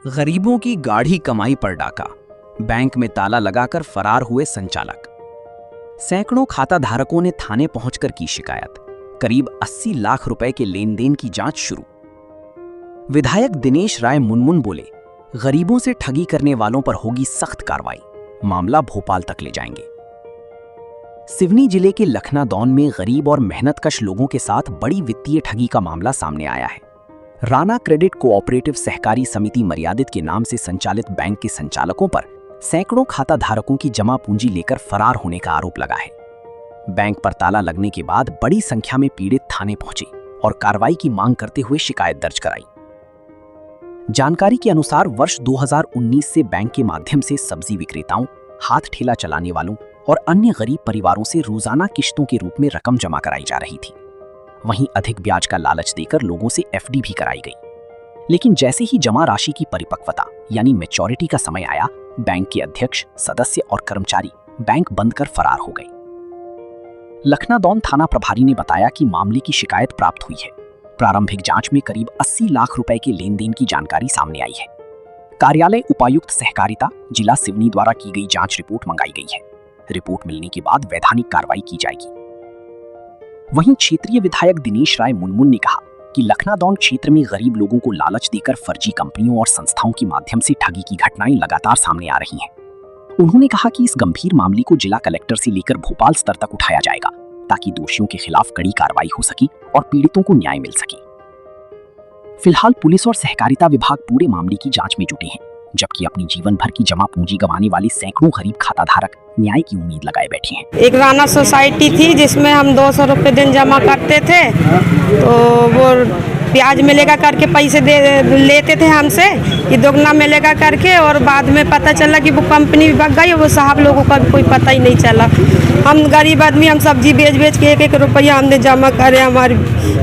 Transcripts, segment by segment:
गरीबों की गाढ़ी कमाई पर डाका, बैंक में ताला लगाकर फरार हुए संचालक। सैकड़ों खाता धारकों ने थाने पहुंचकर की शिकायत। करीब 80 लाख रुपए के लेन देन की जांच शुरू। विधायक दिनेश राय मुनमुन बोले, गरीबों से ठगी करने वालों पर होगी सख्त कार्रवाई, मामला भोपाल तक ले जाएंगे। सिवनी जिले के लखनादौन में गरीब और मेहनतकश लोगों के साथ बड़ी वित्तीय ठगी का मामला सामने आया है। राणा क्रेडिट कोऑपरेटिव सहकारी समिति मर्यादित के नाम से संचालित बैंक के संचालकों पर सैकड़ों खाता धारकों की जमा पूंजी लेकर फरार होने का आरोप लगा है। बैंक पर ताला लगने के बाद बड़ी संख्या में पीड़ित थाने पहुंचे और कार्रवाई की मांग करते हुए शिकायत दर्ज कराई। जानकारी के अनुसार वर्ष 2019 से बैंक के माध्यम से सब्जी विक्रेताओं, हाथ ठेला चलाने वालों और अन्य गरीब परिवारों से रोजाना किश्तों के रूप में रकम जमा कराई जा रही थी। वहीं अधिक ब्याज का लालच देकर लोगों से एफडी भी कराई गई। लेकिन जैसे ही जमा राशि की परिपक्वता यानी मैच्योरिटी का समय आया, बैंक के अध्यक्ष, सदस्य और कर्मचारी बैंक बंद कर फरार हो गए। लखनादौन थाना प्रभारी ने बताया कि मामले की शिकायत प्राप्त हुई है। प्रारंभिक जांच में करीब 80 लाख रुपए के लेन देन की जानकारी सामने आई है। कार्यालय उपायुक्त सहकारिता जिला सिवनी द्वारा की गई जांच रिपोर्ट मंगाई गई है। रिपोर्ट मिलने के बाद वैधानिक कार्रवाई की जाएगी। वहीं क्षेत्रीय विधायक दिनेश राय मुनमुन ने कहा कि लखनादौन क्षेत्र में गरीब लोगों को लालच देकर फर्जी कंपनियों और संस्थाओं के माध्यम से ठगी की घटनाएं लगातार सामने आ रही हैं। उन्होंने कहा कि इस गंभीर मामले को जिला कलेक्टर से लेकर भोपाल स्तर तक उठाया जाएगा ताकि दोषियों के खिलाफ कड़ी कार्रवाई हो सके और पीड़ितों को न्याय मिल सके। फिलहाल पुलिस और सहकारिता विभाग पूरे मामले की जांच में जुटे हैं, जबकि अपनी जीवन भर की जमा पूंजी गंवाने वाले सैकड़ों गरीब खाता धारक न्याय की उम्मीद लगाए बैठे हैं। एक राणा सोसाइटी थी जिसमें हम 200 रुपये दिन जमा करते थे, तो वो ब्याज मिलेगा करके पैसे लेते थे हमसे कि दोगुना मिलेगा करके, और बाद में पता चला कि वो कंपनी भाग गई। वो साहब लोगों का कोई पता ही नहीं चला। हम गरीब आदमी, हम सब्जी बेच के 1-1 रुपया हमने जमा करे। हमारे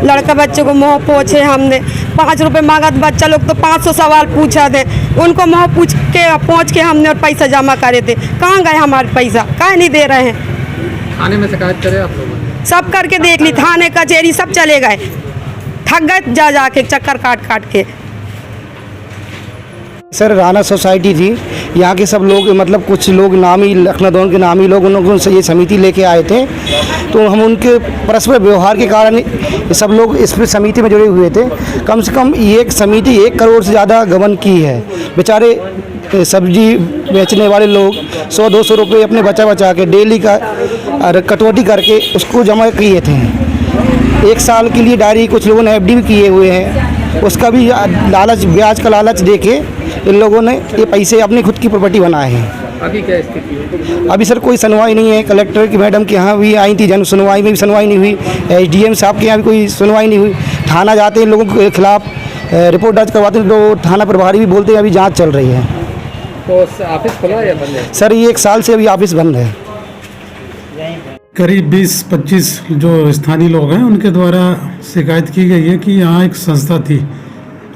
लड़का बच्चों को मुँह पोछे, हमने 5 रुपये मांगा तो बच्चा लोग तो 500 सवाल पूछा थे। उनको मुँह पहुँच के हमने और पैसा जमा करे थे। कहाँ गए हमारे पैसा, काहे नहीं दे रहे हैं? थाने में शिकायत करे आप लोग? सब करके देख ली, थाने कचहरी सब चले गए, थक गए जा के चक्कर काट के। सर राणा सोसाइटी थी, यहाँ के सब लोग मतलब कुछ लोग नामी लखनादौन के नामी लोग उनको ये समिति लेके आए थे, तो हम उनके परस्पर व्यवहार के कारण सब लोग इस समिति में जुड़े हुए थे। कम से कम ये समिति 1 करोड़ से ज़्यादा गबन की है। बेचारे सब्जी बेचने वाले लोग 100-200 रुपये अपने बचा के डेली का कटौती करके उसको जमा किए थे। 1 साल के लिए डायरी कुछ लोगों ने एफडी भी किए हुए हैं। उसका भी लालच, ब्याज का लालच देके इन लोगों ने ये पैसे अपनी खुद की प्रॉपर्टी बनाए हैं। अभी क्या स्थिति है? अभी सर कोई सुनवाई नहीं है। कलेक्टर की मैडम के यहाँ भी आई थी, जन सुनवाई में भी सुनवाई नहीं हुई। एसडीएम साहब के यहाँ भी कोई सुनवाई नहीं हुई। थाना जाते हैं लोगों के खिलाफ रिपोर्ट दर्ज करवाते हैं, तो थाना प्रभारी भी बोलते हैं अभी जाँच चल रही है। तो ऑफिस खुला है या बंद है? सर ये 1 साल से अभी ऑफिस बंद है। करीब 20-25 जो स्थानीय लोग हैं उनके द्वारा शिकायत की गई है कि यहाँ एक संस्था थी,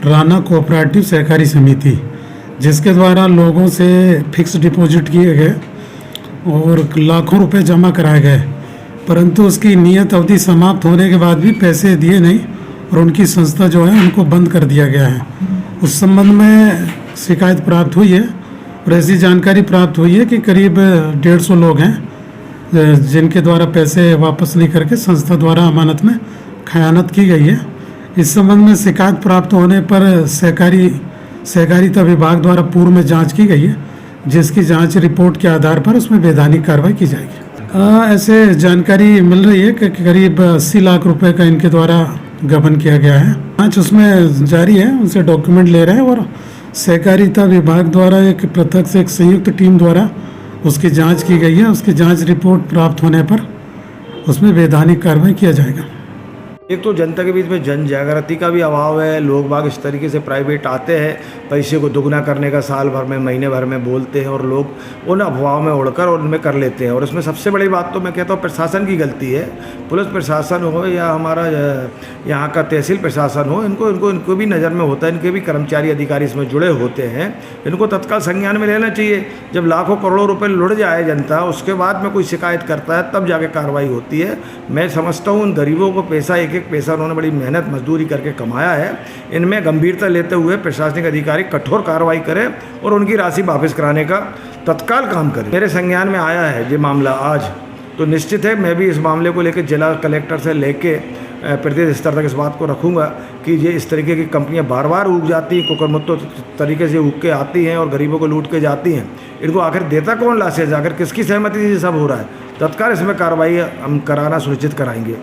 राणा कोऑपरेटिव सहकारी समिति, जिसके द्वारा लोगों से फिक्स डिपॉजिट किए गए और लाखों रुपए जमा कराए गए, परंतु उसकी नियत अवधि समाप्त होने के बाद भी पैसे दिए नहीं और उनकी संस्था जो है उनको बंद कर दिया गया है। उस संबंध में शिकायत प्राप्त हुई है और ऐसी जानकारी प्राप्त हुई है कि करीब 150 लोग हैं जिनके द्वारा पैसे वापस नहीं करके संस्था द्वारा अमानत में खयानत की गई है। इस संबंध में शिकायत प्राप्त होने पर सहकारिता विभाग द्वारा पूर्व में जांच की गई है, जिसकी जांच रिपोर्ट के आधार पर उसमें वैधानिक कार्रवाई की जाएगी। ऐसे जानकारी मिल रही है कि करीब 80 लाख रुपए का इनके द्वारा गबन किया गया है। जांच उसमें जारी है, उनसे डॉक्यूमेंट ले रहे हैं और सहकारिता विभाग द्वारा एक पृथक से एक संयुक्त टीम द्वारा उसकी जांच की गई है। उसकी जांच रिपोर्ट प्राप्त होने पर उसमें वैधानिक कार्रवाई किया जाएगा। एक तो जनता के बीच में जन जागृति का भी अभाव है। लोग बाग इस तरीके से प्राइवेट आते हैं, पैसे को दुगना करने का साल भर में, महीने भर में बोलते हैं और लोग उन अफवाहों में उड़कर उनमें कर लेते हैं। और इसमें सबसे बड़ी बात तो मैं कहता हूँ प्रशासन की गलती है। पुलिस प्रशासन हो या हमारा यहाँ का तहसील प्रशासन हो, इनको भी नज़र में होता है। इनके भी कर्मचारी अधिकारी इसमें जुड़े होते हैं। इनको तत्काल संज्ञान में लेना चाहिए। जब लाखों करोड़ों रुपये लुट जाए जनता, उसके बाद में कोई शिकायत करता है तब जाके कार्रवाई होती है। मैं समझता हूँ उन गरीबों को पैसा 1-1 एक पैसा उन्होंने बड़ी मेहनत मजदूरी करके कमाया है, इनमें गंभीरता लेते हुए प्रशासनिक अधिकारी कठोर कार्रवाई करें और उनकी राशि वापस कराने का तत्काल काम करें। मेरे संज्ञान में आया है ये मामला आज, तो निश्चित है मैं भी इस मामले को लेकर जिला कलेक्टर से लेके प्रदेश स्तर तक इस बात को रखूंगा कि ये इस तरीके की कंपनियां बार बार उग जाती हैं, कुकरमुत्तो तरीके से उग के आती हैं और गरीबों को लूट के जाती हैं। इनको आखिर देता कौन लासेज, आखिर किसकी सहमति से ये सब हो रहा है? तत्काल इसमें कार्रवाई हम कराना सुनिश्चित कराएंगे।